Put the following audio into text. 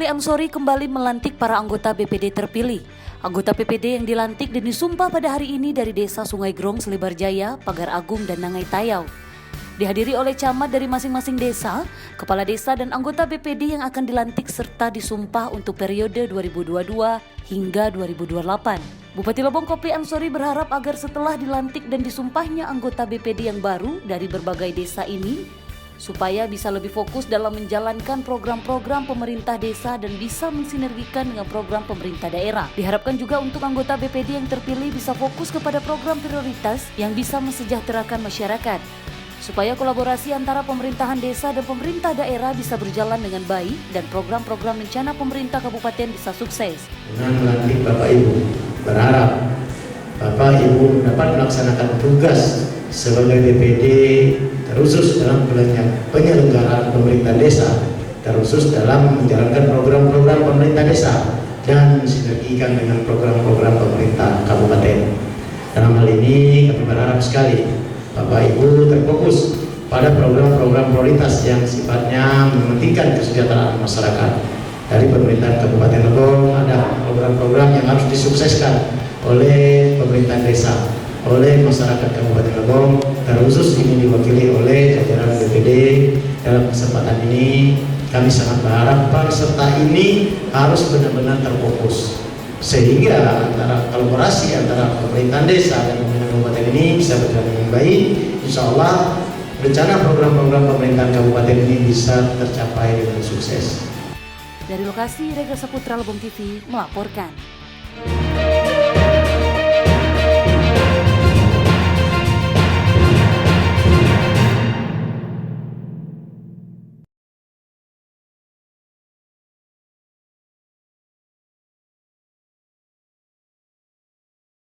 Kopri Ansori kembali melantik para anggota BPD terpilih. Anggota BPD yang dilantik dan disumpah pada hari ini dari Desa Sungai Grong, Selebar Jaya, Pagar Agung, dan Nangai Tayau. Dihadiri oleh camat dari masing-masing desa, kepala desa dan anggota BPD yang akan dilantik serta disumpah untuk periode 2022 hingga 2028. Bupati Lebong Kopri Ansori berharap agar setelah dilantik dan disumpahnya anggota BPD yang baru dari berbagai desa ini, supaya bisa lebih fokus dalam menjalankan program-program pemerintah desa dan bisa mensinergikan dengan program pemerintah daerah. Diharapkan juga untuk anggota BPD yang terpilih bisa fokus kepada program prioritas yang bisa mensejahterakan masyarakat, supaya kolaborasi antara pemerintahan desa dan pemerintah daerah bisa berjalan dengan baik dan program-program rencana pemerintah kabupaten bisa sukses. Dengan melantik Bapak Ibu, berharap Bapak Ibu dapat melaksanakan tugas sebagai BPD terkhusus dalam penyelenggaraan pemerintah desa, terkhusus dalam menjalankan program-program pemerintah desa dan sinergikan dengan program-program pemerintah kabupaten. Dalam hal ini kami berharap sekali Bapak Ibu terfokus pada program-program prioritas yang sifatnya mementingkan kesejahteraan masyarakat. Dari pemerintahan Kabupaten Lebong ada program-program yang harus disukseskan oleh pemerintah desa, oleh masyarakat Kabupaten Lebong, terkhusus ini diwakili oleh jajaran BPD. Dalam kesempatan ini kami sangat berharap peserta ini harus benar-benar terfokus sehingga antara kolaborasi antara pemerintahan desa dan pemerintah kabupaten ini bisa berjalan dengan baik. Insya Allah rencana program-program pemerintahan kabupaten ini bisa tercapai dengan sukses. Dari lokasi, Rega Saputra Lebong TV melaporkan.